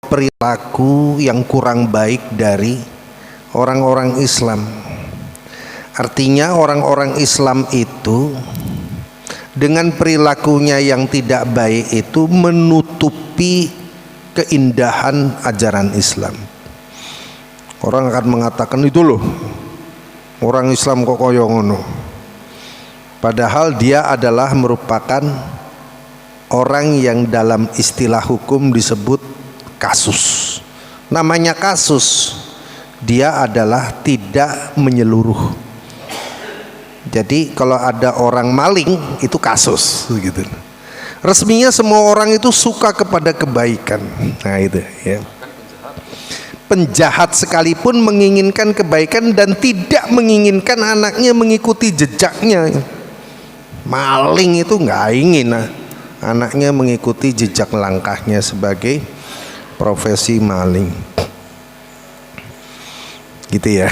perilaku yang kurang baik dari orang-orang Islam. Artinya orang-orang Islam itu dengan perilakunya yang tidak baik itu menutupi keindahan ajaran Islam. Orang akan mengatakan, itu loh orang Islam kok koyo ngono. Padahal dia adalah merupakan orang yang dalam istilah hukum disebut kasus. Namanya kasus, dia adalah tidak menyeluruh. Jadi kalau ada orang maling itu kasus gitu. Resminya semua orang itu suka kepada kebaikan. Nah itu ya. Penjahat sekalipun menginginkan kebaikan dan tidak menginginkan anaknya mengikuti jejaknya. Maling itu nggak ingin anaknya mengikuti jejak langkahnya sebagai profesi maling. Gitu ya.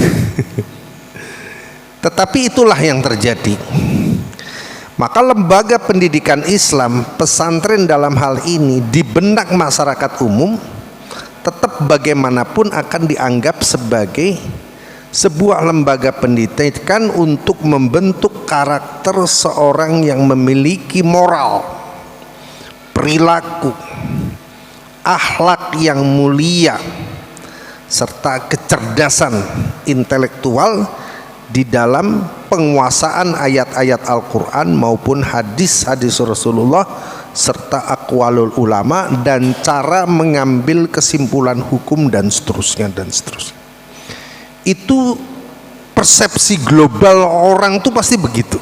Tetapi itulah yang terjadi. Maka lembaga pendidikan Islam, pesantren dalam hal ini di benak masyarakat umum tetap bagaimanapun akan dianggap sebagai sebuah lembaga pendidikan untuk membentuk karakter seorang yang memiliki moral, perilaku, akhlak yang mulia, serta kecerdasan intelektual di dalam penguasaan ayat-ayat Al-Quran maupun hadis-hadis Rasulullah serta aqwalul ulama dan cara mengambil kesimpulan hukum dan seterusnya dan seterusnya. Itu persepsi global orang tuh pasti begitu.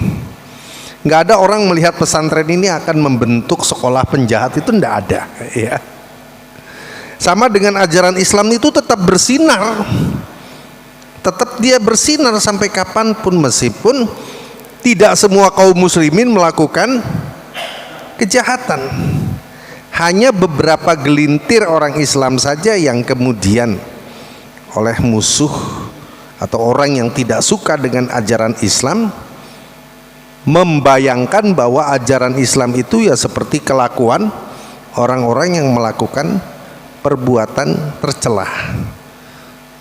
Nggak ada orang melihat pesantren ini akan membentuk sekolah penjahat, itu nggak ada ya. Sama dengan ajaran Islam itu tetap bersinar, tetap dia bersinar sampai kapanpun, meskipun tidak semua kaum muslimin melakukan kejahatan. Hanya beberapa gelintir orang Islam saja yang kemudian oleh musuh atau orang yang tidak suka dengan ajaran Islam membayangkan bahwa ajaran Islam itu ya seperti kelakuan orang-orang yang melakukan perbuatan tercelah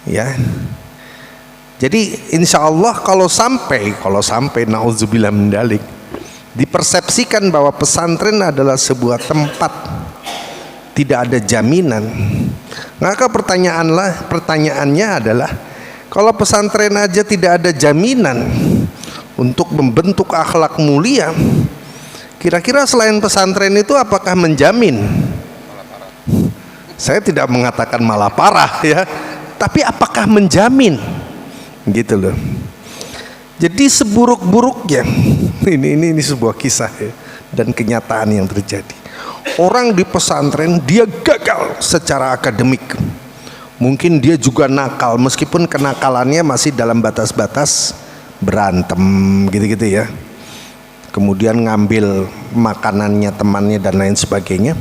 ya. Jadi insya Allah kalau sampai naudzubillah min dzalik dipersepsikan bahwa pesantren adalah sebuah tempat tidak ada jaminan, maka pertanyaannya adalah, kalau pesantren aja tidak ada jaminan untuk membentuk akhlak mulia, kira-kira selain pesantren itu apakah menjamin? Saya tidak mengatakan malah parah ya, tapi apakah menjamin? Gitu loh. Jadi seburuk-buruknya ini sebuah kisah ya, dan kenyataan yang terjadi. Orang di pesantren dia gagal secara akademik, mungkin dia juga nakal meskipun kenakalannya masih dalam batas-batas berantem gitu-gitu ya, kemudian ngambil makanannya temannya dan lain sebagainya,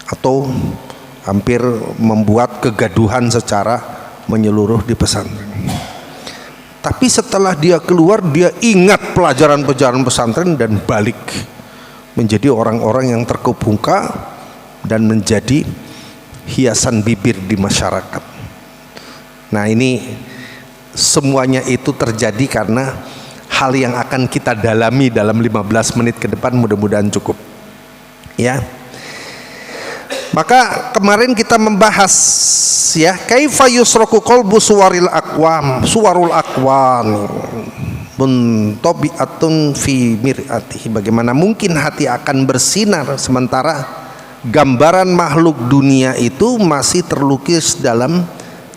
atau hampir membuat kegaduhan secara menyeluruh di pesantren. Tapi setelah dia keluar, dia ingat pelajaran-pelajaran pesantren dan balik menjadi orang-orang yang terkemuka dan menjadi hiasan bibir di masyarakat. Nah ini semuanya itu terjadi karena hal yang akan kita dalami dalam 15 menit ke depan, mudah-mudahan cukup ya. Maka kemarin kita membahas ya, kaifa yusraku qalbu suwarul aqwam muntabi'atun fi mir'atihi, bagaimana mungkin hati akan bersinar sementara gambaran makhluk dunia itu masih terlukis dalam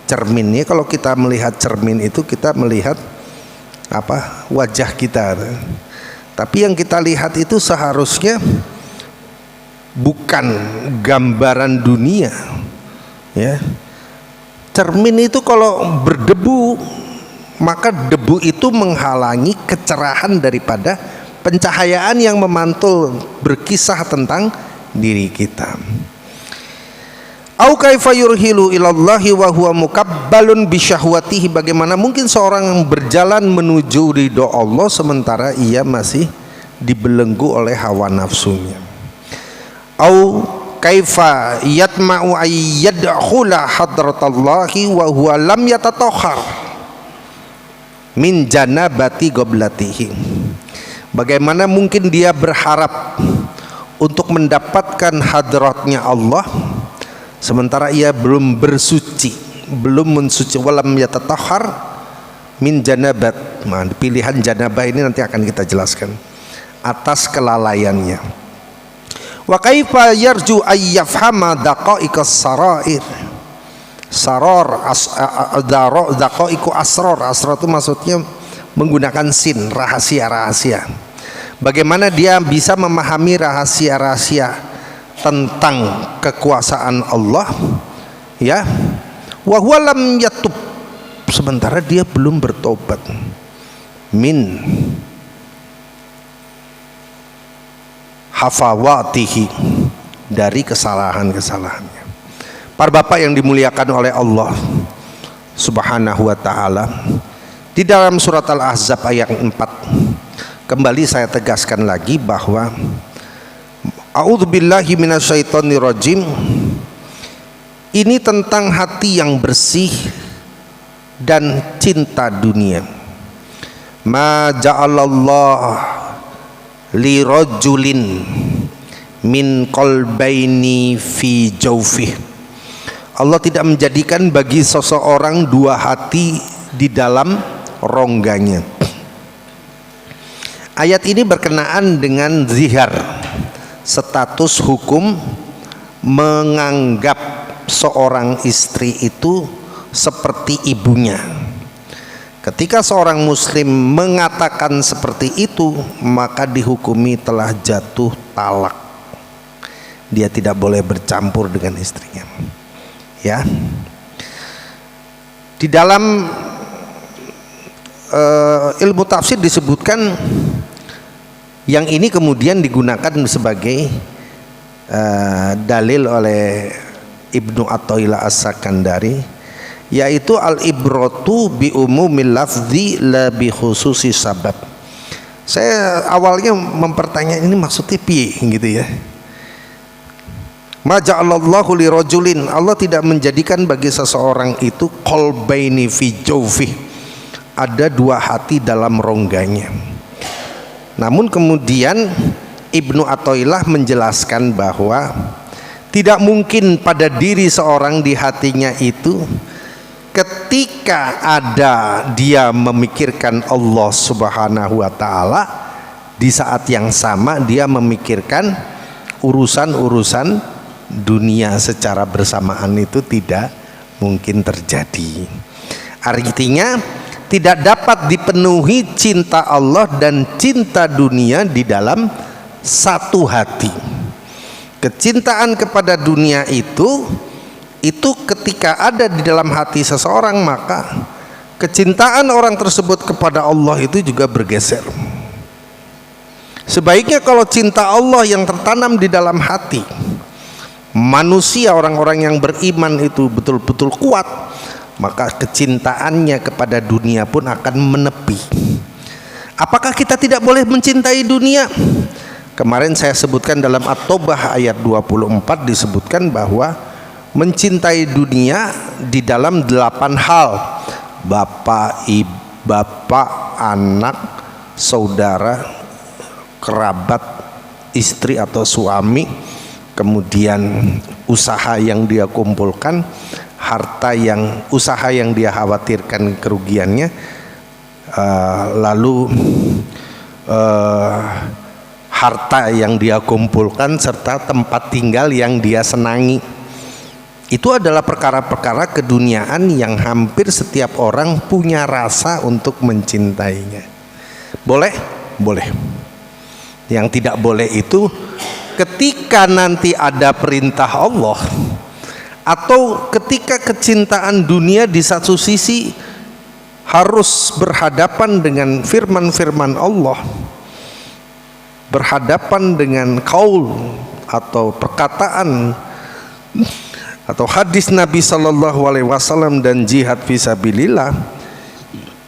cerminnya. Kalau kita melihat cermin itu kita melihat apa? Wajah kita. Tapi yang kita lihat itu seharusnya bukan gambaran dunia ya. Cermin itu kalau berdebu, maka debu itu menghalangi kecerahan daripada pencahayaan yang memantul berkisah tentang diri kita. Au kaifa yurhilu ilallahi wa huwa mukabbalun bi syahwatihi, bagaimana mungkin seorang yang berjalan menuju ridho Allah sementara ia masih dibelenggu oleh hawa nafsunya. Au kaifa yatma'u ay yadkhula hadratallahi wa huwa lam yatatahhar min janabati goblatihi. Bagaimana mungkin dia berharap untuk mendapatkan hadratnya Allah sementara ia belum bersuci, belum mensuci, walam yatatahhar min janabat. Nah, pilihan janabah ini nanti akan kita jelaskan atas kelalaiannya. Wa kaifa yarju ay yafhama daqaiqas sarair. Saror daqaiqu asrar. Asrar itu maksudnya menggunakan sin, rahasia-rahasia. Bagaimana dia bisa memahami rahasia-rahasia tentang kekuasaan Allah, ya? Wa huwa lam yatub, sementara dia belum bertobat min hafawatihi, dari kesalahan-kesalahannya. Para bapak yang dimuliakan oleh Allah Subhanahu wa taala, di dalam surat Al-Ahzab ayat 4 kembali saya tegaskan lagi bahwa a'udzubillahi minasyaitonirrajim, ini tentang hati yang bersih dan cinta dunia. Ma ja'alallah li rajulin min qalbaini fi jawfih. Allah tidak menjadikan bagi seseorang dua hati di dalam rongganya. Ayat ini berkenaan dengan zihar, status hukum menganggap seorang istri itu seperti ibunya. Ketika seorang muslim mengatakan seperti itu, maka dihukumi telah jatuh talak. Dia tidak boleh bercampur dengan istrinya. Ya. Di dalam ilmu tafsir disebutkan yang ini kemudian digunakan sebagai dalil oleh Ibnu Athaillah As-Sakandari, yaitu al-ibratu bi umumil lafzi la bi khususi sabab. Saya awalnya mempertanyaan ini maksudnya piye gitu ya. Ma ja'alallahu li rajulin, Allah tidak menjadikan bagi seseorang itu qalbaini fi jawfi, ada dua hati dalam rongganya. Namun kemudian Ibnu Athaillah menjelaskan bahwa tidak mungkin pada diri seorang di hatinya itu ketika ada dia memikirkan Allah Subhanahu wa taala, di saat yang sama dia memikirkan urusan-urusan dunia secara bersamaan, itu tidak mungkin terjadi. Artinya tidak dapat dipenuhi cinta Allah dan cinta dunia di dalam satu hati. Kecintaan kepada dunia itu ketika ada di dalam hati seseorang, maka kecintaan orang tersebut kepada Allah itu juga bergeser. Sebaiknya kalau cinta Allah yang tertanam di dalam hati manusia, orang-orang yang beriman itu betul-betul kuat, maka kecintaannya kepada dunia pun akan menepi. Apakah kita tidak boleh mencintai dunia? Kemarin saya sebutkan dalam At-Taubah ayat 24 disebutkan bahwa mencintai dunia di dalam 8 hal: bapak, anak, saudara, kerabat, istri atau suami, kemudian usaha yang dia kumpulkan, usaha yang dia khawatirkan kerugiannya, lalu harta yang dia kumpulkan, serta tempat tinggal yang dia senangi. Itu adalah perkara-perkara keduniaan yang hampir setiap orang punya rasa untuk mencintainya. Boleh? Boleh. Yang tidak boleh itu ketika nanti ada perintah Allah, atau ketika kecintaan dunia di satu sisi harus berhadapan dengan firman-firman Allah, berhadapan dengan qaul atau perkataan atau hadis Nabi Sallallahu Alaihi Wasallam dan jihad fisabilillah,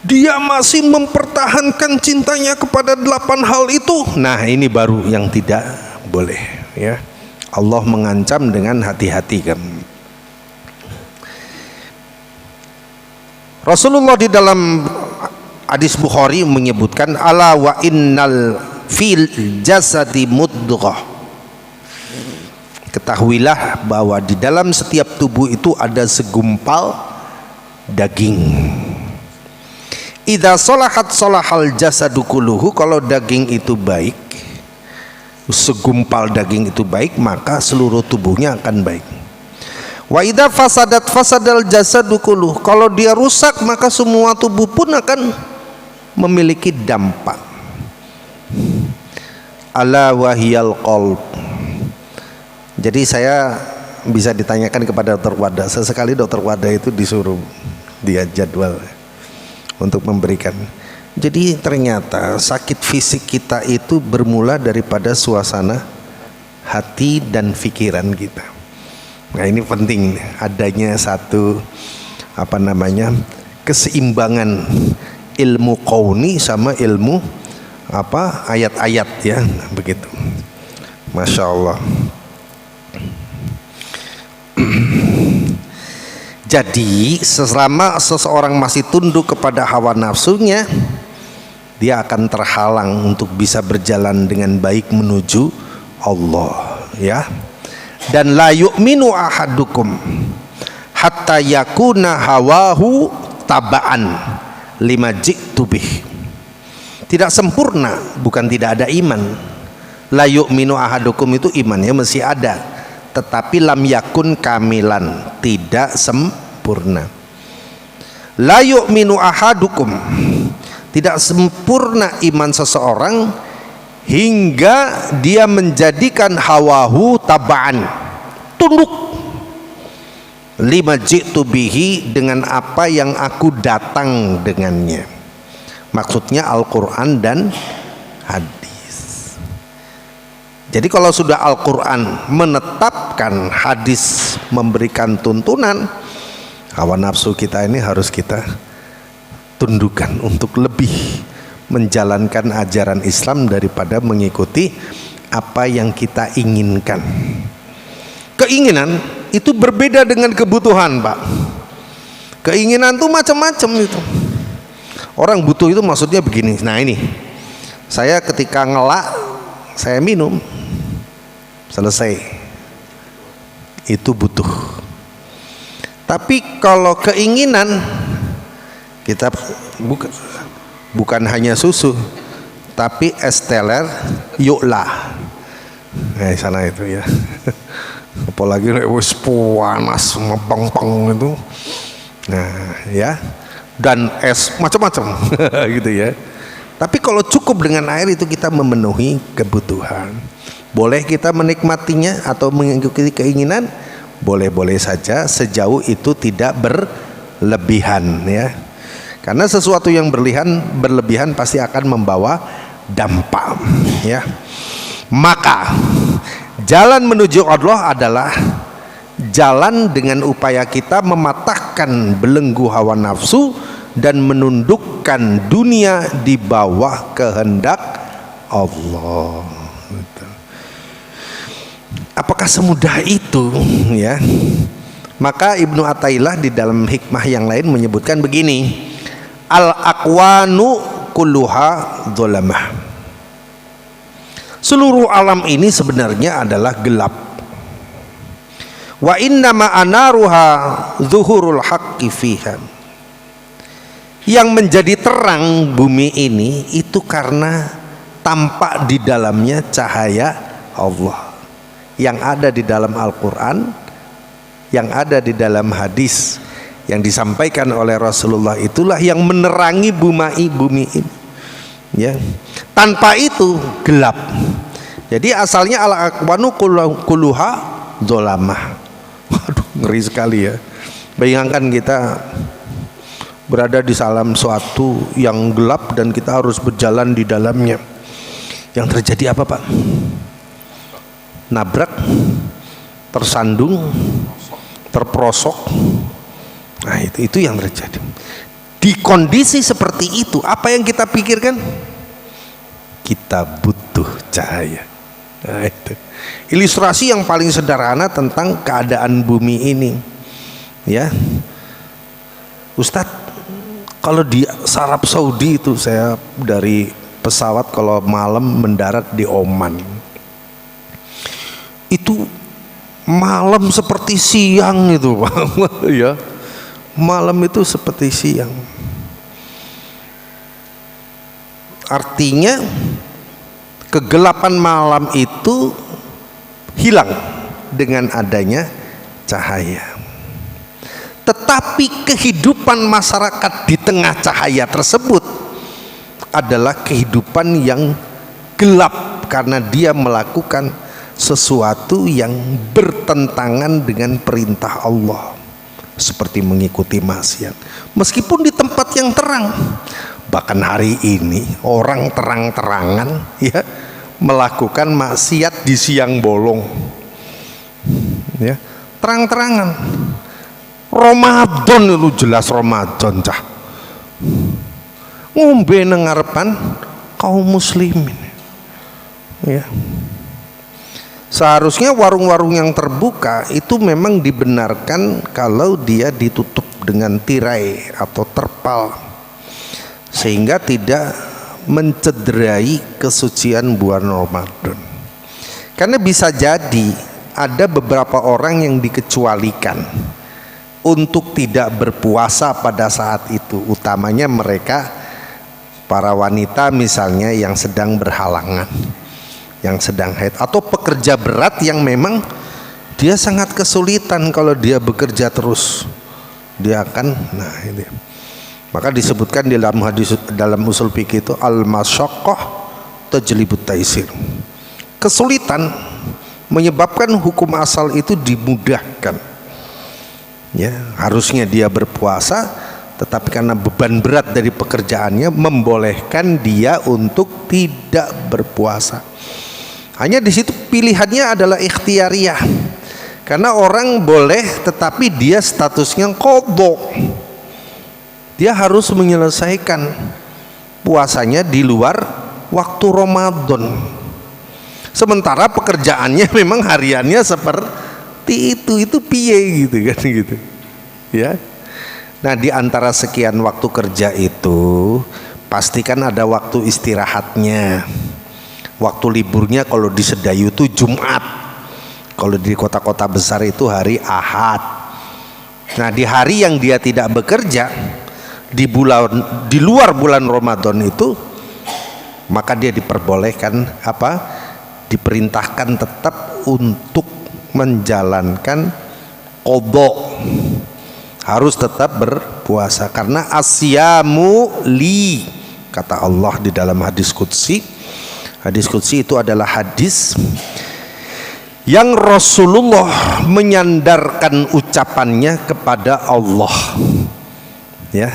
dia masih mempertahankan cintanya kepada 8 hal itu. Nah, ini baru yang tidak boleh, ya. Allah mengancam dengan hati-hati kamu. Rasulullah di dalam hadis Bukhari menyebutkan ala wa innal fil jasadi mudghah. Ketahuilah bahwa di dalam setiap tubuh itu ada segumpal daging. Idza salahat salahal jasadu kulluhu, kalau daging itu baik, segumpal daging itu baik, maka seluruh tubuhnya akan baik. Wa idza fasadat fasadal jasadu kulluhu, kalau dia rusak maka semua tubuh pun akan memiliki dampak. Ala wahiyal qalb. Jadi saya bisa ditanyakan kepada Dr. Wada, sesekali Dr. Wada itu disuruh dia jadwal untuk memberikan. Jadi ternyata sakit fisik kita itu bermula daripada suasana hati dan pikiran kita. Nah ini penting adanya satu keseimbangan ilmu qauni sama ilmu ayat-ayat ya, begitu. Masya Allah. Jadi selama seseorang masih tunduk kepada hawa nafsunya, dia akan terhalang untuk bisa berjalan dengan baik menuju Allah, ya. Dan la yu'minu ahadukum hatta yakuna hawahu taba'an lima ji'tu bih. Tidak sempurna, bukan tidak ada iman. La yu'minu ahadukum itu imannya masih ada, tetapi lam yakun kamilan, tidak sempurna. La yu'minu ahadukum, tidak sempurna iman seseorang hingga dia menjadikan hawahu taba'an, tunduk, lima ji'tu bihi, dengan apa yang aku datang dengannya. Maksudnya Al-Quran dan hadis. Jadi kalau sudah Al-Quran menetapkan, hadis memberikan tuntunan, hawa nafsu kita ini harus kita tundukkan untuk lebih menjalankan ajaran Islam daripada mengikuti apa yang kita inginkan. Keinginan itu berbeda dengan kebutuhan, Pak. Keinginan itu macam-macam itu. Orang butuh itu maksudnya begini. Nah ini, saya ketika ngelak, saya minum, selesai, itu butuh. Tapi kalau keinginan, kita bukan hanya susu, tapi es teler yuklah. Nah sana itu ya. Apalagi wis panas mempeng-peng itu. Nah ya, dan es macam-macam gitu ya. Tapi kalau cukup dengan air itu kita memenuhi kebutuhan. Boleh kita menikmatinya atau mengikuti keinginan, boleh-boleh saja sejauh itu tidak berlebihan ya. Karena sesuatu yang berlebihan pasti akan membawa dampak ya. Maka jalan menuju Allah adalah jalan dengan upaya kita mematahkan belenggu hawa nafsu dan menundukkan dunia di bawah kehendak Allah. Apakah semudah itu ya? Maka Ibnu Athaillah di dalam hikmah yang lain menyebutkan begini, al-aqwanu kulluha dzalamah. Seluruh alam ini sebenarnya adalah gelap. Wa innama anaruha zuhurul haqqi fiha. Yang menjadi terang bumi ini itu karena tampak di dalamnya cahaya Allah yang ada di dalam Al-Quran, yang ada di dalam hadis yang disampaikan oleh Rasulullah, itulah yang menerangi bumi ini ya. Tanpa itu gelap. Jadi asalnya al-aqwanu kulluha dzalamah. Waduh, ngeri sekali ya. Bayangkan kita berada di dalam suatu yang gelap dan kita harus berjalan di dalamnya. Yang terjadi apa, Pak? Nabrak, tersandung, terperosok. Nah itu yang terjadi. Di kondisi seperti itu, apa yang kita pikirkan? Kita butuh cahaya. Nah, itu ilustrasi yang paling sederhana tentang keadaan bumi ini. Ya, Ustadz, kalau di Arab Saudi itu saya dari pesawat kalau malam mendarat di Oman, itu malam seperti siang itu, ya, malam itu seperti siang. Artinya kegelapan malam itu hilang dengan adanya cahaya. Tetapi kehidupan masyarakat di tengah cahaya tersebut adalah kehidupan yang gelap karena dia melakukan sesuatu yang bertentangan dengan perintah Allah, seperti mengikuti maksiat meskipun di tempat yang terang. Bahkan hari ini orang terang-terangan ya melakukan maksiat di siang bolong, ya, terang-terangan. Ramadan itu jelas Ramadan cah, ngombe nang ngarepan kaum muslimin, ya. Seharusnya warung-warung yang terbuka itu memang dibenarkan kalau dia ditutup dengan tirai atau terpal sehingga tidak mencederai kesucian bulan Ramadan. Karena bisa jadi ada beberapa orang yang dikecualikan untuk tidak berpuasa pada saat itu, utamanya mereka para wanita misalnya yang sedang berhalangan, yang sedang haid, atau pekerja berat yang memang dia sangat kesulitan kalau dia bekerja terus, dia akan, nah ini maka disebutkan di dalam hadis, dalam usul fikih itu al-masyaqqah tajlibut taisir. Kesulitan menyebabkan hukum asal itu dimudahkan. Ya, harusnya dia berpuasa, tetapi karena beban berat dari pekerjaannya membolehkan dia untuk tidak berpuasa. Hanya di situ pilihannya adalah ikhtiariyah. Karena orang boleh tetapi dia statusnya qadha. Dia harus menyelesaikan puasanya di luar waktu Ramadan. Sementara pekerjaannya memang hariannya seperti itu piye gitu kan gitu. Ya. Nah, di antara sekian waktu kerja itu pastikan ada waktu istirahatnya. Waktu liburnya kalau di Sedayu itu Jumat. Kalau di kota-kota besar itu hari Ahad. Nah, di hari yang dia tidak bekerja di luar bulan Ramadan itu, maka dia diperbolehkan diperintahkan tetap untuk menjalankan qadha, harus tetap berpuasa karena asyamu li, kata Allah di dalam hadis qudsi. Hadis qudsi itu adalah hadis yang Rasulullah menyandarkan ucapannya kepada Allah, ya.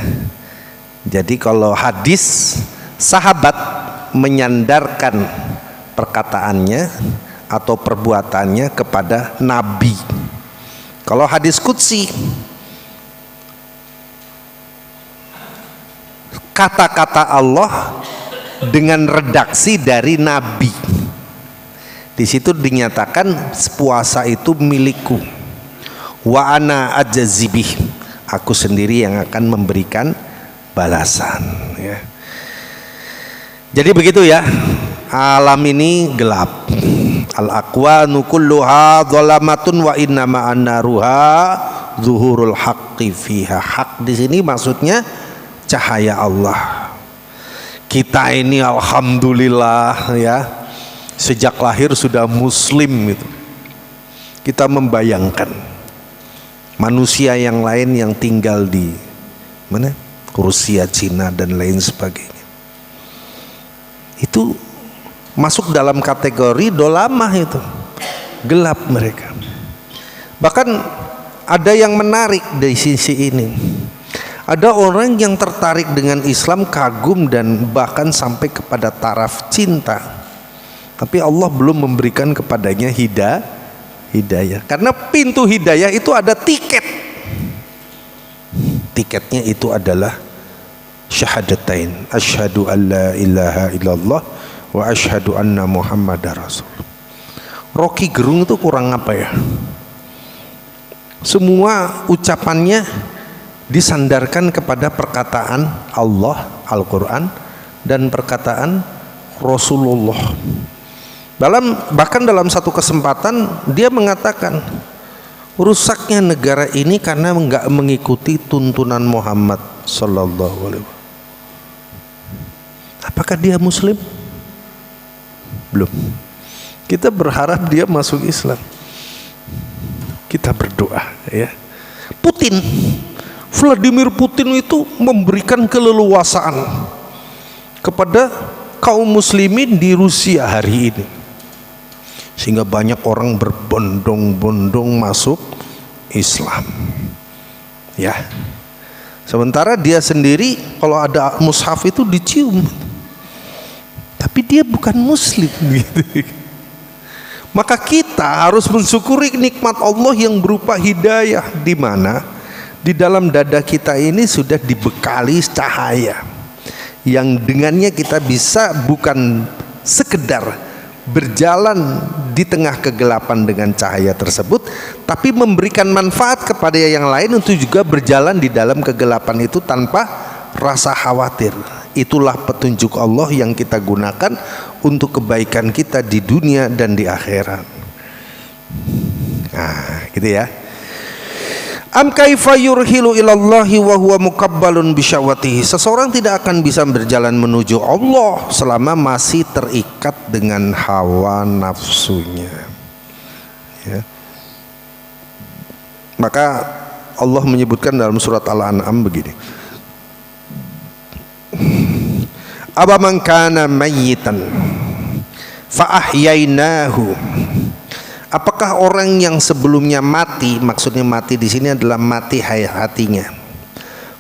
Jadi kalau hadis, sahabat menyandarkan perkataannya atau perbuatannya kepada Nabi. Kalau hadis qudsi, kata-kata Allah dengan redaksi dari Nabi. Di situ dinyatakan puasa itu milikku. Wa ana ajazibih, aku sendiri yang akan memberikan balasan, ya. Jadi begitu ya. Alam ini gelap. Al-aqwanu kulluha dhalamatun wa innama annaruha zuhurul haqqi fiha. Hak di sini maksudnya cahaya Allah. Kita ini alhamdulillah ya, sejak lahir sudah muslim gitu. Kita membayangkan manusia yang lain yang tinggal di mana? Rusia, Cina dan lain sebagainya. Itu masuk dalam kategori dolamah, itu gelap mereka. Bahkan ada yang menarik dari sisi ini. Ada orang yang tertarik dengan Islam, kagum dan bahkan sampai kepada taraf cinta. Tapi Allah belum memberikan kepadanya hidayah. Karena pintu hidayah itu ada tiket. Tiketnya itu adalah syahadatain, asyhadu an la ilaha illallah wa asyhadu anna muhammadar rasul. Rocky Gerung itu kurang apa ya? Semua ucapannya disandarkan kepada perkataan Allah, Al-Quran, dan perkataan Rasulullah. Bahkan dalam satu kesempatan dia mengatakan, rusaknya negara ini karena enggak mengikuti tuntunan Muhammad sallallahu alaihi wasallam. Apakah dia muslim? Belum. Kita berharap dia masuk Islam. Kita berdoa ya. Vladimir Putin itu memberikan keleluasaan kepada kaum muslimin di Rusia hari ini, sehingga banyak orang berbondong-bondong masuk Islam ya. Sementara dia sendiri kalau ada mushaf itu dicium, tapi dia bukan muslim gitu. Maka kita harus mensyukuri nikmat Allah yang berupa hidayah, di mana di dalam dada kita ini sudah dibekali cahaya yang dengannya kita bisa bukan sekedar berjalan di tengah kegelapan dengan cahaya tersebut, tapi memberikan manfaat kepada yang lain untuk juga berjalan di dalam kegelapan itu tanpa rasa khawatir. Itulah petunjuk Allah yang kita gunakan untuk kebaikan kita di dunia dan di akhirat. Nah, gitu ya. Am kaifa yurhilu ilallahi wa huwa mukabbalun bisyawatihi. Seseorang tidak akan bisa berjalan menuju Allah selama masih terikat dengan hawa nafsunya ya. Maka Allah menyebutkan dalam surat Al-An'am begini, abaman kana mayyitan fa ahyainahu. Apakah orang yang sebelumnya mati, maksudnya mati di sini adalah mati hatinya.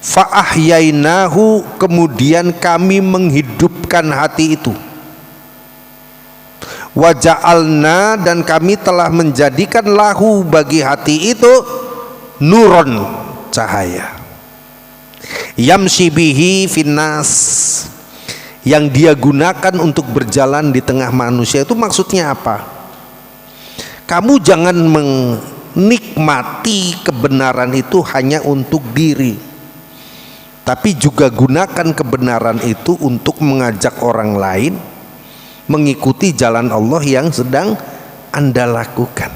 Fa ahyainahu, kemudian kami menghidupkan hati itu. Wa ja'alna, dan kami telah menjadikan lahu, bagi hati itu, nuron, cahaya. Yamshi bihi finnas, yang dia gunakan untuk berjalan di tengah manusia. Itu maksudnya apa? Kamu jangan menikmati kebenaran itu hanya untuk diri, tapi juga gunakan kebenaran itu untuk mengajak orang lain mengikuti jalan Allah yang sedang Anda lakukan.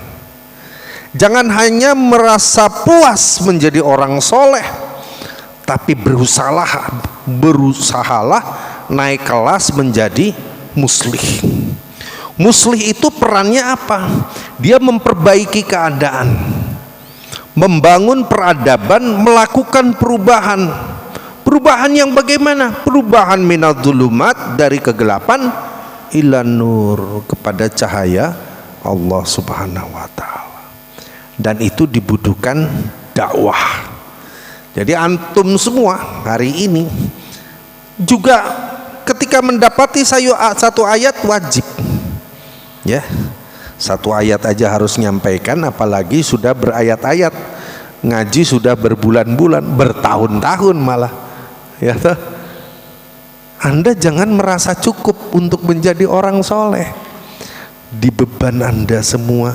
Jangan hanya merasa puas menjadi orang soleh, tapi berusahalah naik kelas menjadi muslih. Muslih itu perannya apa? Dia memperbaiki keadaan, membangun peradaban, melakukan perubahan. Perubahan yang bagaimana? Perubahan minadz-dzulumat, dari kegelapan, ila nur, kepada cahaya Allah Subhanahu wa taala. Dan itu dibutuhkan dakwah. Jadi antum semua hari ini juga ketika mendapati satu ayat wajib ya, satu ayat aja harus nyampaikan, apalagi sudah berayat-ayat, ngaji sudah berbulan-bulan, bertahun-tahun malah ya. Anda jangan merasa cukup untuk menjadi orang soleh. Di beban Anda semua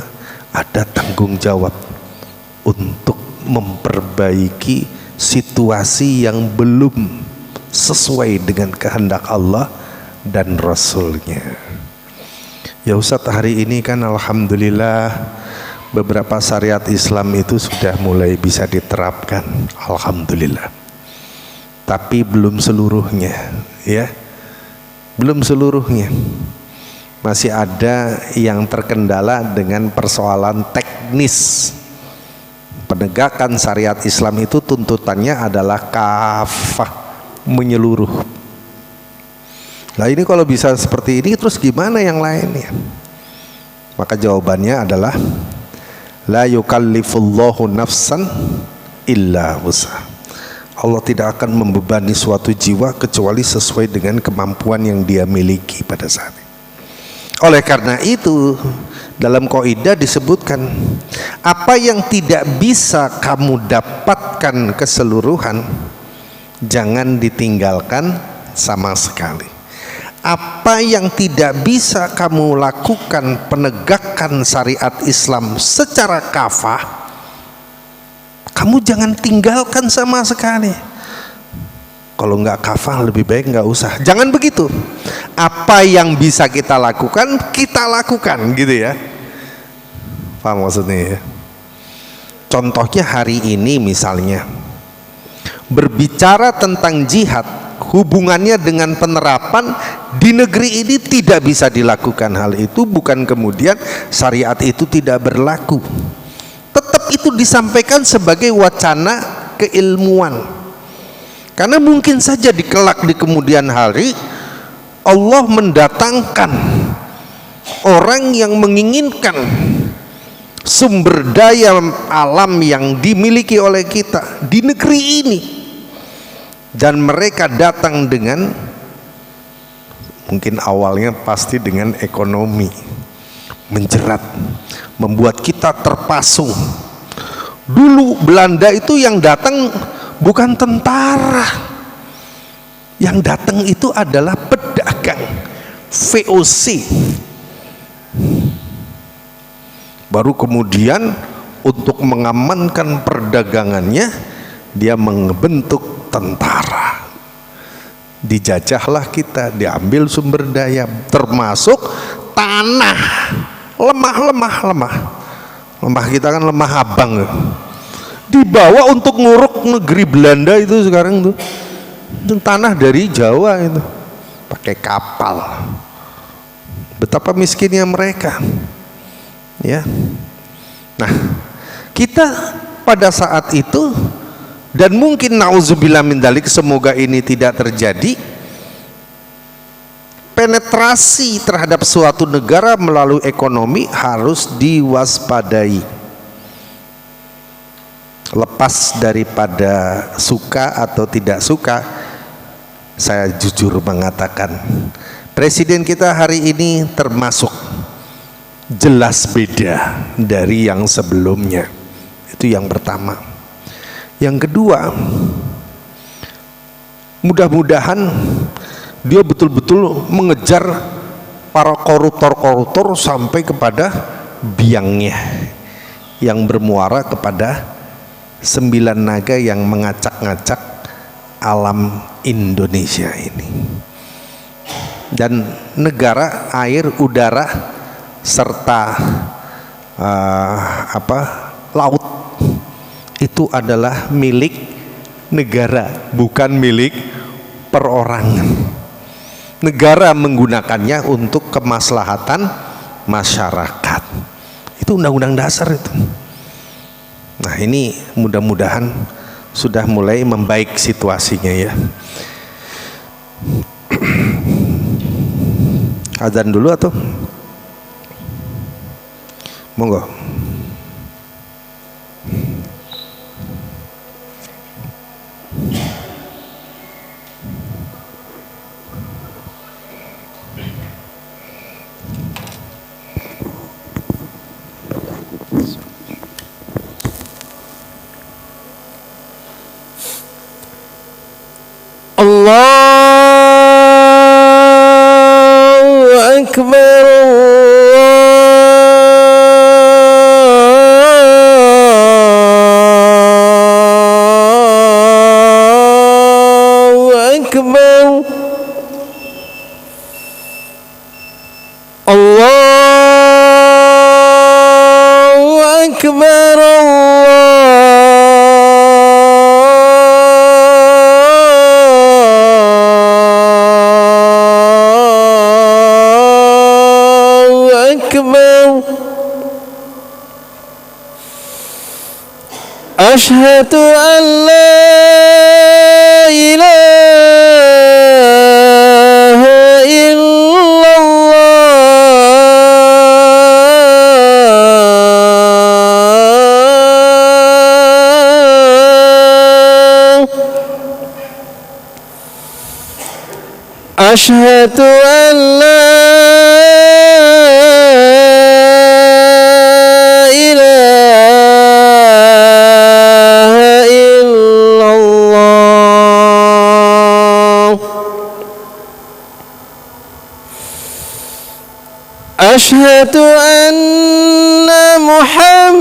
ada tanggung jawab untuk memperbaiki situasi yang belum sesuai dengan kehendak Allah dan Rasulnya. Ya Ustadz, hari ini kan alhamdulillah beberapa syariat Islam itu sudah mulai bisa diterapkan, alhamdulillah. Tapi belum seluruhnya ya, belum seluruhnya. Masih ada yang terkendala dengan persoalan teknis. Penegakan syariat Islam itu tuntutannya adalah kafah, menyeluruh. Nah ini kalau bisa seperti ini, terus gimana yang lainnya? Maka jawabannya adalah la yukallifullahu nafsan illa wus'aha. Allah tidak akan membebani suatu jiwa kecuali sesuai dengan kemampuan yang dia miliki pada saat itu. Oleh karena itu dalam kaidah disebutkan, apa yang tidak bisa kamu dapatkan keseluruhan, jangan ditinggalkan sama sekali. apa yang tidak bisa kamu lakukan penegakan syariat Islam secara kafah, kamu jangan tinggalkan sama sekali. Kalau nggak kafah lebih baik nggak usah. Jangan begitu. Apa yang bisa kita lakukan gitu ya. Paham maksudnya ya? Contohnya hari ini misalnya berbicara tentang jihad, hubungannya dengan penerapan di negeri ini tidak bisa dilakukan hal itu, bukan kemudian syariat itu tidak berlaku. Tetap itu disampaikan sebagai wacana keilmuan, karena mungkin saja di kelak di kemudian hari Allah mendatangkan orang yang menginginkan sumber daya alam yang dimiliki oleh kita di negeri ini, dan mereka datang dengan, mungkin awalnya pasti dengan ekonomi menjerat, membuat kita terpasung. Dulu Belanda itu yang datang bukan tentara, yang datang itu adalah pedagang, VOC. Baru kemudian untuk mengamankan perdagangannya dia membentuk tentara. Dijajahlah kita, diambil sumber daya termasuk tanah. Lemah kita kan lemah abang, dibawa untuk nguruk negeri Belanda itu sekarang tuh. Itu tanah dari Jawa itu pakai kapal. Betapa miskinnya mereka. Ya. Nah, kita pada saat itu, dan mungkin nauzubillah min dzalik, semoga ini tidak terjadi, penetrasi terhadap suatu negara melalui ekonomi harus diwaspadai. Lepas daripada suka atau tidak suka, saya jujur mengatakan presiden kita hari ini termasuk jelas beda dari yang sebelumnya. Itu yang pertama. Yang kedua, mudah-mudahan dia betul-betul mengejar para koruptor-koruptor sampai kepada biangnya, yang bermuara kepada 9 naga yang mengacak-ngacak alam Indonesia ini. Dan negara, air, udara, serta laut itu adalah milik negara, bukan milik perorangan. Negara menggunakannya untuk kemaslahatan masyarakat. Itu undang-undang dasar itu. Nah, ini mudah-mudahan sudah mulai membaik situasinya ya. Azan dulu atau monggo. Allahu Akbar. أشهد أن لا إله إلا الله أشهد أن لا أشهد أن محمدا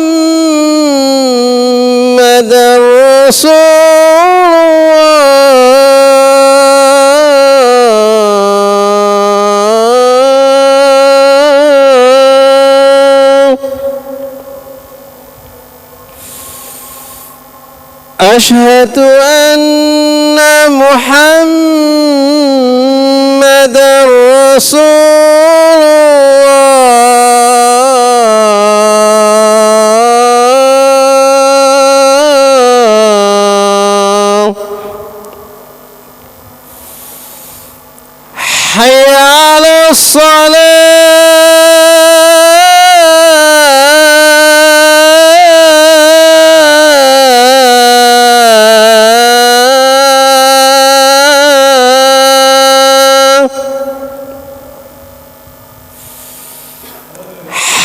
رسول الله أشهد أن محمدا رسول الله حي على الصلاة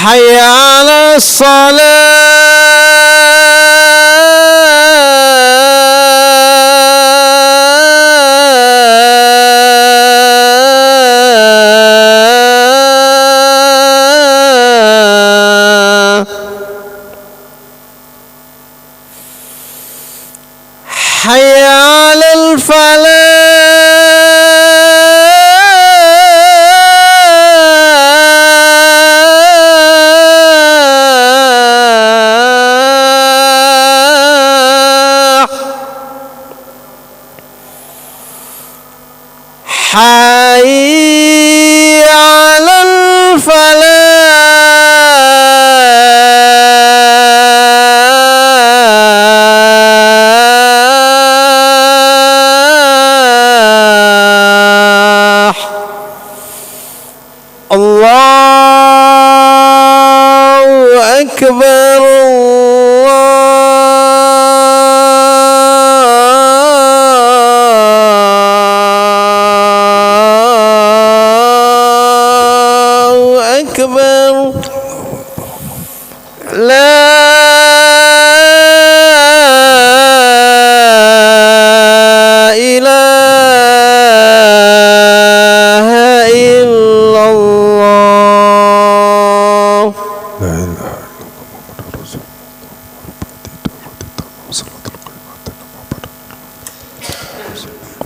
حي على الصلاة حي على الفلاح حي على الفلاح الله أكبر الله أكبر لا إله إلا الله La ilaha illallah Muhammadur Rasulullah.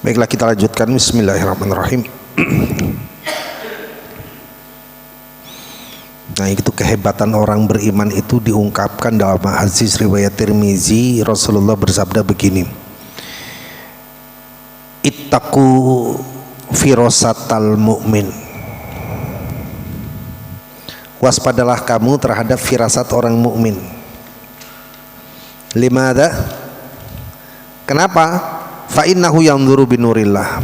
Baiklah, kita lanjutkan. Bismillahirrahmanirrahim. Nah, itu kehebatan orang beriman itu diungkapkan dalam hadis riwayat Tirmizi. Rasulullah bersabda begini, ittaqu firasatal mu'min, waspadalah kamu terhadap firasat orang mukmin. Limada? Kenapa? Fa innahu yanzuru binurillah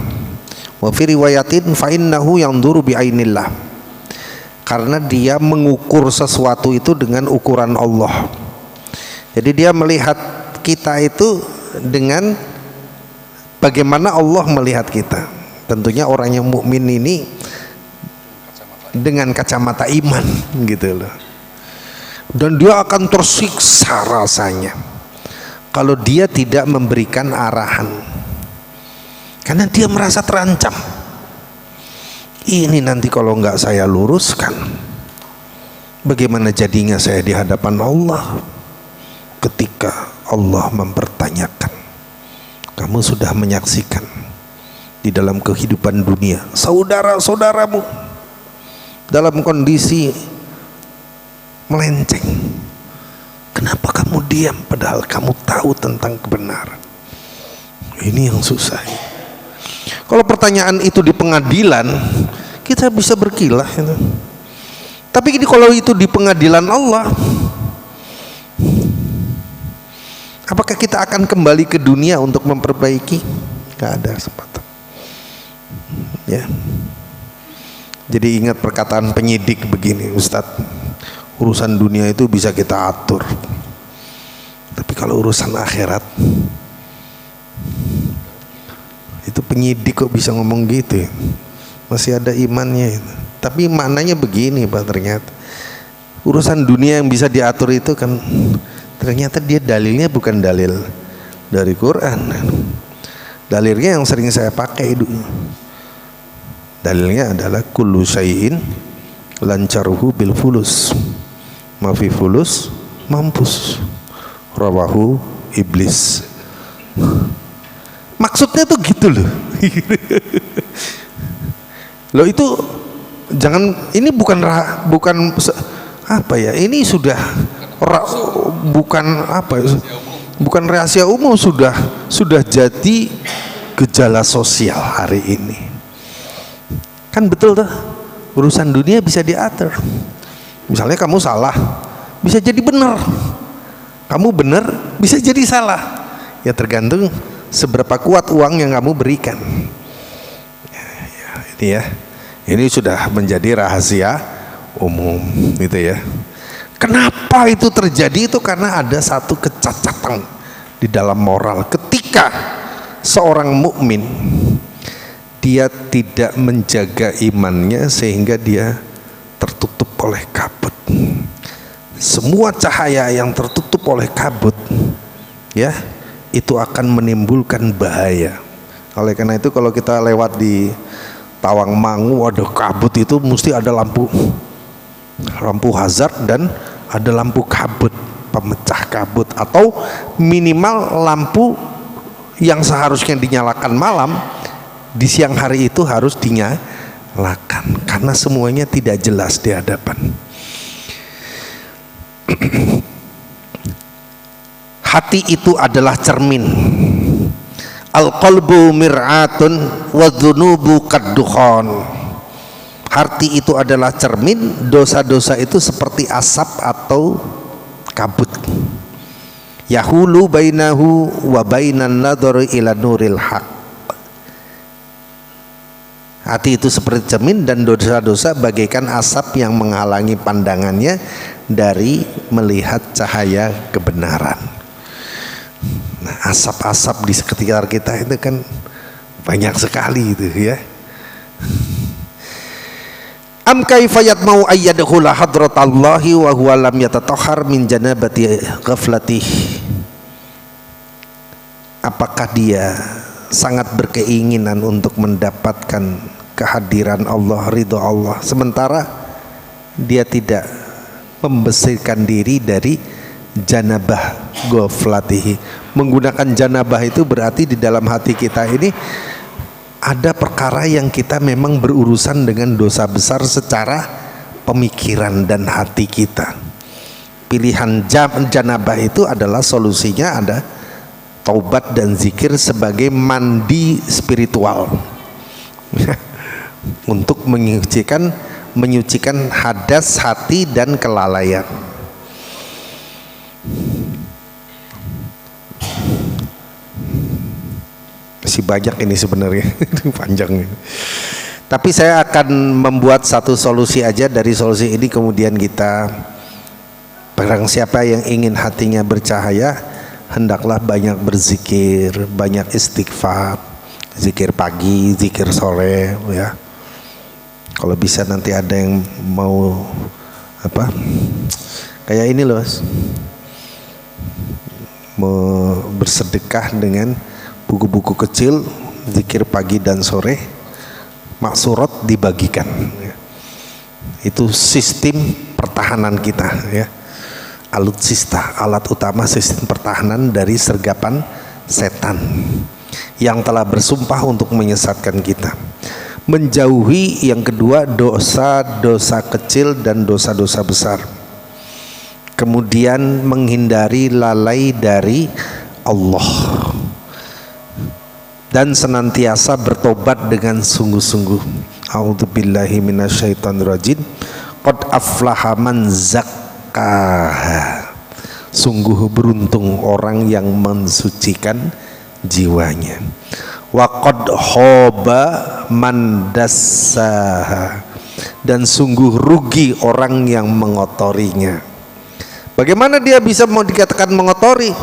wa fi riwayatin fa innahu yanzuru biainillah. Karena dia mengukur sesuatu itu dengan ukuran Allah. Jadi dia melihat kita itu dengan bagaimana Allah melihat kita. Tentunya orang yang mukmin ini dengan kacamata iman gitu loh. Dan dia akan tersiksa rasanya kalau dia tidak memberikan arahan, karena dia merasa terancam. Ini nanti kalau nggak saya luruskan, bagaimana jadinya saya di hadapan Allah ketika Allah mempertanyakan. Kamu sudah menyaksikan di dalam kehidupan dunia saudara-saudaramu dalam kondisi melenceng. Kenapa kamu diam padahal kamu tahu tentang kebenaran? Ini yang susah. Kalau pertanyaan itu di pengadilan, kita bisa berkilah itu. Tapi kalau itu di pengadilan Allah, apakah kita akan kembali ke dunia untuk memperbaiki? Gak ada kesempatan. Ya. Jadi ingat perkataan penyidik begini, Ustadz, urusan dunia itu bisa kita atur, tapi kalau urusan akhirat, itu penyidik kok bisa ngomong gitu ya? Masih ada imannya itu. Tapi maknanya begini Pak, ternyata urusan dunia yang bisa diatur itu kan ternyata dia dalilnya bukan dalil dari Quran, Dalilnya yang sering saya pakai itu. Dalilnya adalah kullu syai'in lancaruhu bil fulus. Ma fi fulus mampus. Rawahu Iblis. Maksudnya tuh gitu loh. Loh itu jangan, ini bukan apa ya? Ini sudah bukan apa ya? Bukan rahasia umum, sudah jadi gejala sosial hari ini. Kan betul tuh, urusan dunia bisa diatur. Misalnya kamu salah, bisa jadi benar. Kamu benar, bisa jadi salah. Ya tergantung seberapa kuat uang yang kamu berikan. Ini sudah menjadi rahasia umum, gitu ya. Kenapa itu terjadi? Itu karena ada satu kecacatan di dalam moral. Ketika seorang mukmin dia tidak menjaga imannya sehingga dia tertutup oleh kabut. Semua cahaya yang tertutup oleh kabut, ya, itu akan menimbulkan bahaya. Oleh karena itu kalau kita lewat di Tawangmangu, ada kabut itu mesti ada lampu hazard dan ada lampu kabut, pemecah kabut, atau minimal lampu yang seharusnya dinyalakan malam di siang hari itu harus dinyalakan, karena semuanya tidak jelas di hadapan. Hati itu adalah cermin. Al-qalbu mir'atun wa dzunubu kaddukhan. Hati itu adalah cermin, dosa-dosa itu seperti asap atau kabut. Yahulu bainahu wa bainan nadhari ila nuril haq. Hati itu seperti cermin dan dosa-dosa bagaikan asap yang menghalangi pandangannya dari melihat cahaya kebenaran. Nah, asap-asap di sekitar kita itu kan banyak sekali itu ya. Am kaifa yatmau ayyadkhula hadratallahi wa huwa lam yatatahhar min janabati ghaflatih. Apakah dia sangat berkeinginan untuk mendapatkan kehadiran Allah, ridho Allah, sementara dia tidak membersihkan diri dari janabah ghaflatih. Menggunakan janabah itu berarti di dalam hati kita ini ada perkara yang kita memang berurusan dengan dosa besar secara pemikiran dan hati kita. Pilihan janabah itu adalah solusinya ada taubat dan zikir sebagai mandi spiritual untuk menyucikan hadas hati dan kelalaian. Masih banyak ini sebenarnya panjang. Tapi saya akan membuat satu solusi aja. Dari solusi ini kemudian kita, barang siapa yang ingin hatinya bercahaya, hendaklah banyak berzikir, banyak istighfar, zikir pagi, zikir sore, ya. Kalau bisa nanti ada yang mau apa? Kayak ini loh, mau bersedekah dengan buku-buku kecil, zikir pagi dan sore, maksurat dibagikan. Itu sistem pertahanan kita, ya. Alutsista, alat utama sistem pertahanan dari sergapan setan yang telah bersumpah untuk menyesatkan kita. Menjauhi yang kedua dosa-dosa kecil dan dosa-dosa besar. Kemudian menghindari lalai dari Allah dan senantiasa bertobat dengan sungguh-sungguh. A'udzubillahi minasyaitonirrajim. Qad aflaha man zakkaha. Sungguh beruntung orang yang mensucikan jiwanya. Wa qad khaba man dassaha. Dan sungguh rugi orang yang mengotorinya. Bagaimana dia bisa mau dikatakan mengotori?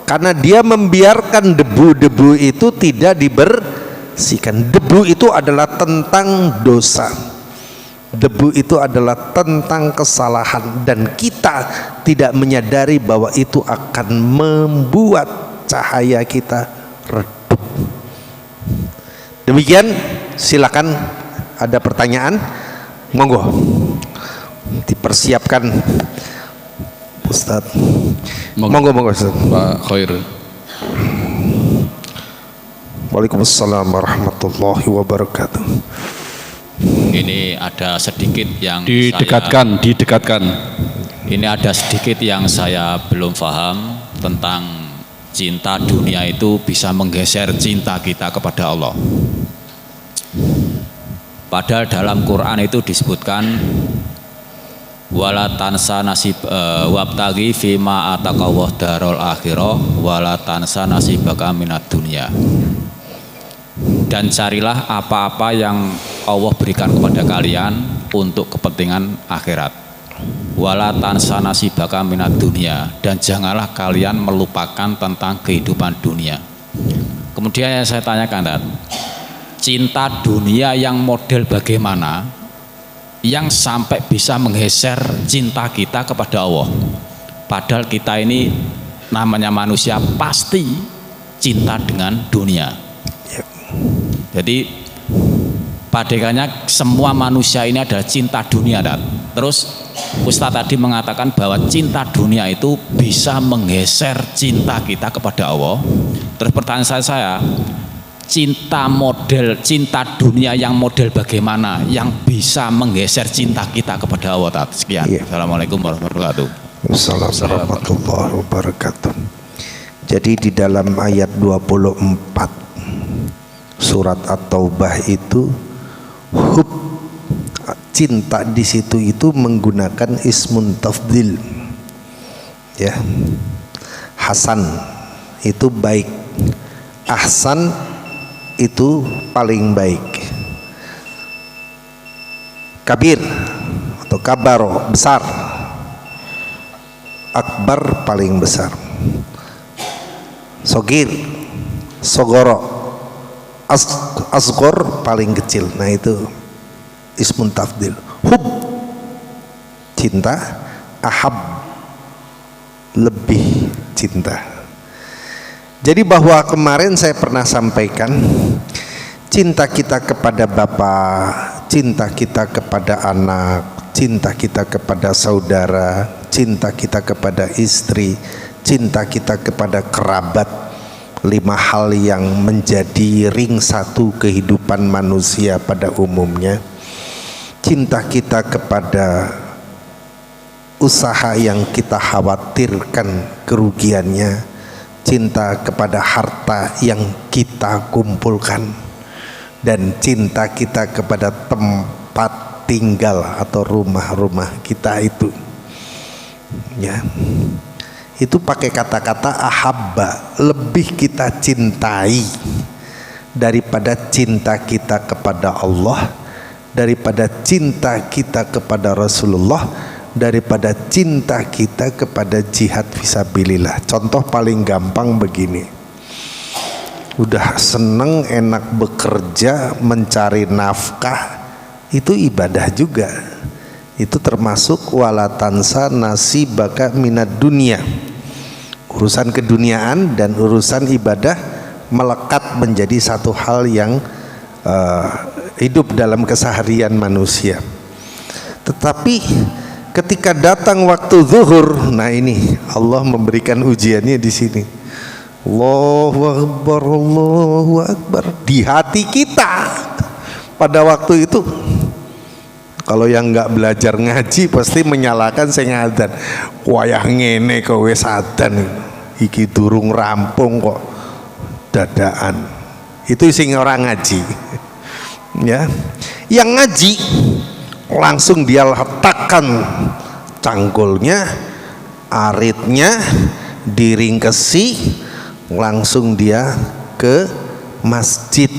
Karena dia membiarkan debu-debu itu tidak dibersihkan. Debu itu adalah tentang dosa. Debu itu adalah tentang kesalahan, dan kita tidak menyadari bahwa itu akan membuat cahaya kita redup. Demikian, silakan ada pertanyaan, monggo dipersiapkan Ustadz. Monggo Ustadz. Pak Khair. Waalaikumsalam warahmatullahi wabarakatuh. Ini ada sedikit yang Didekatkan. Ini ada sedikit yang saya belum paham tentang cinta dunia itu bisa menggeser cinta kita kepada Allah. Padahal dalam Quran itu disebutkan wala tansa nasib wabtagi fima ataqawah darul akhirah wala tansa nasibaka minad dunya. Dan carilah apa-apa yang Allah berikan kepada kalian untuk kepentingan akhirat. Wala tansa nasibaka minad dunya, dan janganlah kalian melupakan tentang kehidupan dunia. Kemudian yang saya tanyakan, cinta dunia yang model bagaimana yang sampai bisa menggeser cinta kita kepada Allah? Padahal kita ini namanya manusia pasti cinta dengan dunia. Jadi padekannya semua manusia ini adalah cinta dunia. Terus Ustadz tadi mengatakan bahwa cinta dunia itu bisa menggeser cinta kita kepada Allah. Terus pertanyaan saya, cinta dunia yang model bagaimana yang bisa menggeser cinta kita kepada Allah? Sekian. Assalamualaikum warahmatullahi wabarakatuh. Assalamualaikum warahmatullahi wabarakatuh. Jadi di dalam ayat 24 surat At-Taubah itu cinta di situ itu menggunakan ismun tafdil, ya. Hasan itu baik, ahsan itu paling baik, kabir atau kabaro besar, akbar paling besar, sogir, sogoro, asgor paling kecil. Nah itu ismun tafdil. Hub cinta, ahab lebih cinta. Jadi bahwa kemarin saya pernah sampaikan, cinta kita kepada bapak, cinta kita kepada anak, cinta kita kepada saudara, cinta kita kepada istri, cinta kita kepada kerabat, 5 hal yang menjadi ring satu kehidupan manusia pada umumnya. Cinta kita kepada usaha yang kita khawatirkan kerugiannya, cinta kepada harta yang kita kumpulkan, dan cinta kita kepada tempat tinggal atau rumah-rumah kita itu, ya. Itu pakai kata-kata ahabba, lebih kita cintai daripada cinta kita kepada Allah, daripada cinta kita kepada Rasulullah, daripada cinta kita kepada jihad fisabilillah. Contoh paling gampang begini, udah seneng enak bekerja mencari nafkah, itu ibadah juga. Itu termasuk wala tansa nasibaka minad dunya. Urusan keduniaan dan urusan ibadah melekat menjadi satu hal yang hidup dalam keseharian manusia. Tetapi ketika datang waktu zuhur, nah ini Allah memberikan ujiannya di sini. Allahu Akbar, Allahu Akbar. Di hati kita pada waktu itu, kalau yang nggak belajar ngaji pasti menyalahkan sing adzan. Wayah ngene kok wis adzan iki durung rampung kok dadaan. Itu sing orang ngaji. Ya. Yang ngaji langsung dia letakkan cangkulnya, aritnya diringkesi, langsung dia ke masjid,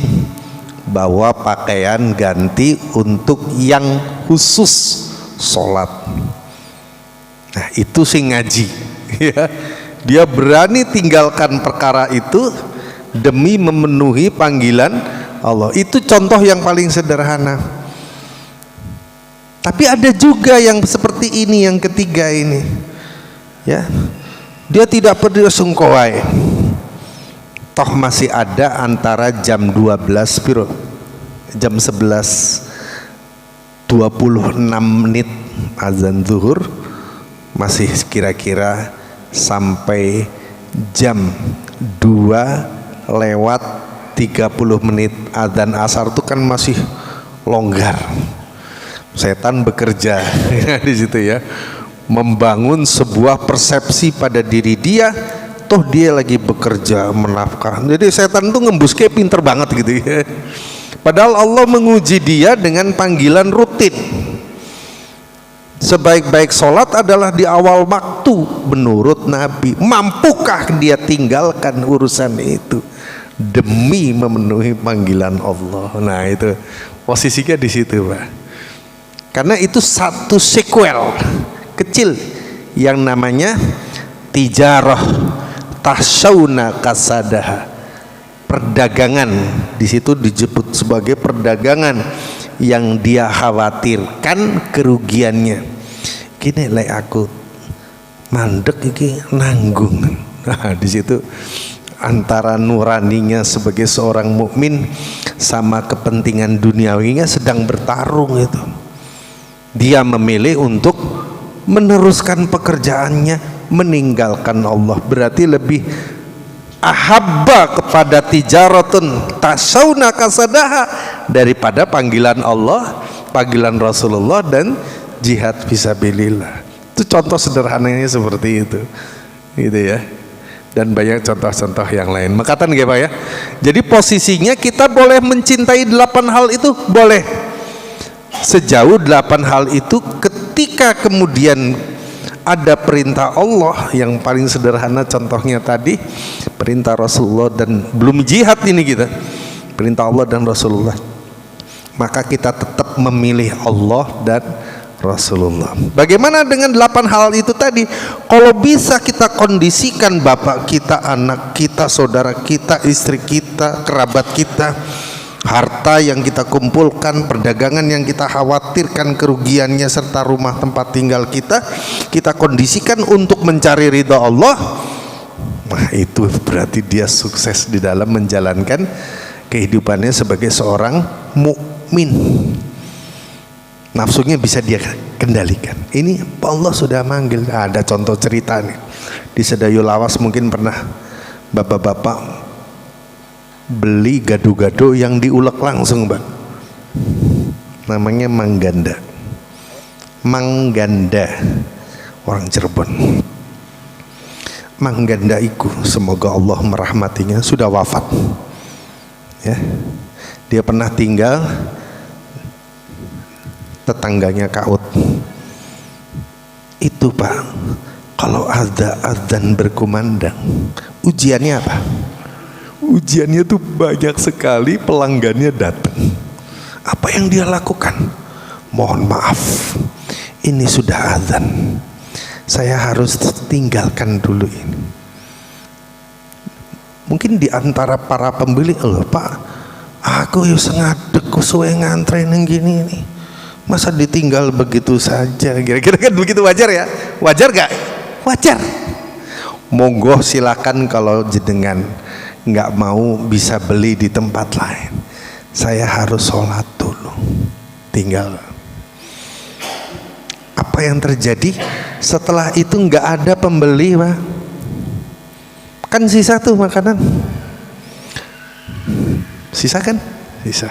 bawa pakaian ganti untuk yang khusus sholat. Nah itu sing ngaji, ya. Dia berani tinggalkan perkara itu demi memenuhi panggilan Allah. Itu contoh yang paling sederhana. Tapi ada juga yang seperti ini, yang ketiga ini, ya. Dia tidak peduli sungkowai, toh masih ada antara jam 12 piro jam 11.26 menit azan zuhur, masih kira-kira sampai jam 2:30 menit azan asar itu kan masih longgar. Setan bekerja di situ ya, membangun sebuah persepsi pada diri dia, toh dia lagi bekerja menafkah. Jadi setan tuh ngembuske pinter banget gitu ya. Padahal Allah menguji dia dengan panggilan rutin. Sebaik-baik sholat adalah di awal waktu menurut Nabi. Mampukah dia tinggalkan urusan itu demi memenuhi panggilan Allah? Nah itu posisinya di situ, Pak. Karena itu satu sequel kecil yang namanya tijarah tahsyawna kasadaha. Perdagangan di situ disebut sebagai perdagangan yang dia khawatirkan kerugiannya. Gini lek aku mandek iki nanggung. Nah, di situ antara nuraninya sebagai seorang mukmin sama kepentingan duniawinya sedang bertarung itu. Dia memilih untuk meneruskan pekerjaannya, meninggalkan Allah. Berarti lebih ahabba kepada tijaratun tasawna kasadaha daripada panggilan Allah, panggilan Rasulullah dan jihad fisabilillah. Itu contoh sederhananya seperti itu, gitu ya. Dan banyak contoh-contoh yang lain. Makatan nggih Pak ya. Jadi posisinya kita boleh mencintai 8 hal itu, boleh. Sejauh 8 hal itu ketika kemudian ada perintah Allah yang paling sederhana, contohnya tadi perintah Rasulullah, dan belum jihad ini kita, perintah Allah dan Rasulullah, maka kita tetap memilih Allah dan Rasulullah. Bagaimana dengan 8 hal itu tadi? Kalau bisa kita kondisikan bapak kita, anak kita, saudara kita, istri kita, kerabat kita, harta yang kita kumpulkan, perdagangan yang kita khawatirkan kerugiannya, serta rumah tempat tinggal kita, kita kondisikan untuk mencari ridha Allah. Nah itu berarti dia sukses di dalam menjalankan kehidupannya sebagai seorang mukmin. Nafsunya bisa dia kendalikan. Ini Allah sudah manggil. Ada contoh cerita nih di Sedayu Lawas, mungkin pernah bapak-bapak beli gado-gado yang diulek langsung, Pak. Namanya Mangganda. Mangganda, orang Cirebon. Mangganda iku, semoga Allah merahmatinya, sudah wafat. Ya. Dia pernah tinggal tetangganya Kaut. Itu Pak, kalau ada azan berkumandang, ujiannya apa? Ujiannya tuh banyak sekali, pelanggannya datang. Apa yang dia lakukan? Mohon maaf, ini sudah azan, saya harus tinggalkan dulu ini. Mungkin di antara para pembeli, loh Pak, aku ya sengadek suwe ngantre neng gini nih, masa ditinggal begitu saja? Kira-kira kan begitu, wajar ya? Wajar gak? Wajar. Monggo silakan kalau jenengan nggak mau bisa beli di tempat lain. Saya harus sholat dulu, tinggal. Apa yang terjadi setelah itu? Nggak ada pembeli, Pak. Kan sisa tuh makanan, sisa kan? Sisa.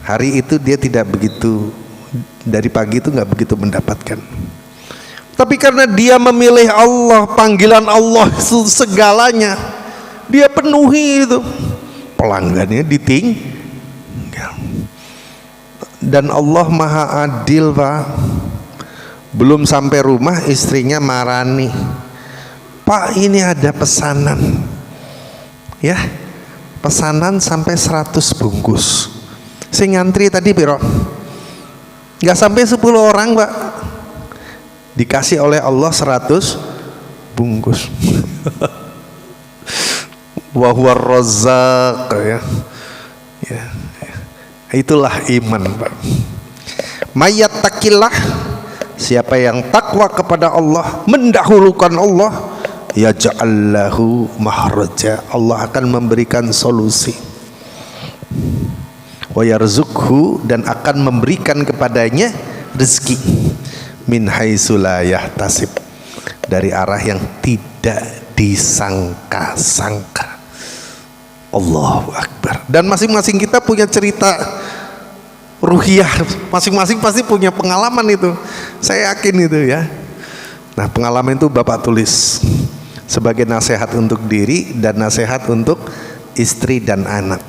Hari itu dia tidak begitu, dari pagi itu nggak begitu mendapatkan. Tapi karena dia memilih Allah, panggilan Allah segalanya, dia penuhi itu, pelanggannya ditinggal. Dan Allah maha adil, Pak. Belum sampai rumah istrinya marani, Pak ini ada pesanan, ya, pesanan sampai 100 bungkus. Sing ngantri tadi piro? Nggak sampai 10 orang, Pak. Dikasih oleh Allah 100 bungkus. Wa huwa razzaq, ya. Itulah iman, Pak. Mayyattaqillah, siapa yang takwa kepada Allah, mendahulukan Allah, yaj'al lahu mahraja, Allah akan memberikan solusi. Wa yarzuqhu, dan akan memberikan kepadanya rezeki min haitsu la yahtasib, dari arah yang tidak disangka-sangka. Allahu Akbar. Dan masing-masing kita punya cerita ruhiyah, masing-masing pasti punya pengalaman itu. Saya yakin itu ya. Nah, pengalaman itu Bapak tulis sebagai nasihat untuk diri dan nasihat untuk istri dan anak,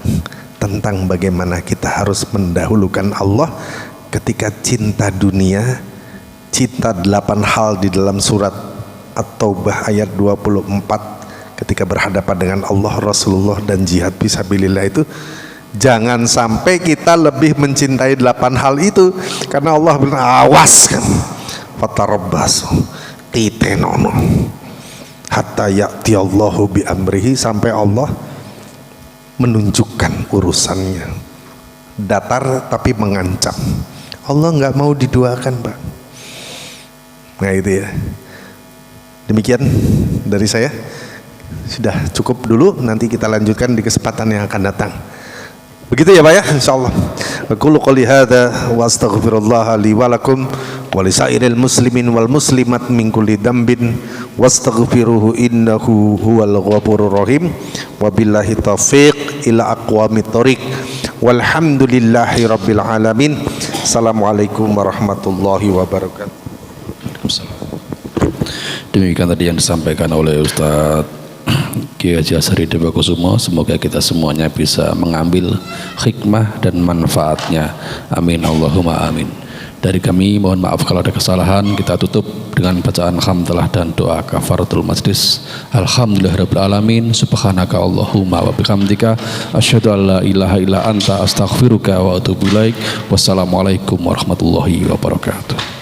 tentang bagaimana kita harus mendahulukan Allah ketika cinta dunia. Cinta 8 hal di dalam surat At-Taubah ayat 24, ketika berhadapan dengan Allah, Rasulullah, dan jihad fisabilillah itu, jangan sampai kita lebih mencintai 8 hal itu, karena Allah bilang awas kan, fatarabbasu titenono hatta ya'ti Allahu bi amrihi, sampai Allah menunjukkan urusannya. Datar tapi mengancam. Allah nggak mau diduakan, Pak. Nah itu ya. Demikian dari saya. Sudah cukup dulu, nanti kita lanjutkan di kesempatan yang akan datang. Begitu ya Pak ya, insyaallah. Aqulu qouli hadza wa astaghfirullah li wa lakum wa li sairil muslimin wal muslimat min kulli dhanbin wastaghfiruhu innahu huwal ghafurur rahim. Wabillahi taufiq ila aqwamit thoriq. Walhamdulillahi rabbil alamin. Assalamualaikum warahmatullahi wabarakatuh. Demikian tadi yang disampaikan oleh Ustadz Kiai Haji Azhari Debakusumo. Semoga kita semuanya bisa mengambil hikmah dan manfaatnya. Amin Allahumma amin. Dari kami mohon maaf kalau ada kesalahan. Kita tutup dengan bacaan hamdalah dan doa kafaratul majlis. Alhamdulillahirabbil alamin. Subhanaka Allahumma wa bihamdika asyhadu an la ilaha illa anta astaghfiruka wa atubu ilaik. Wassalamualaikum warahmatullahi wabarakatuh.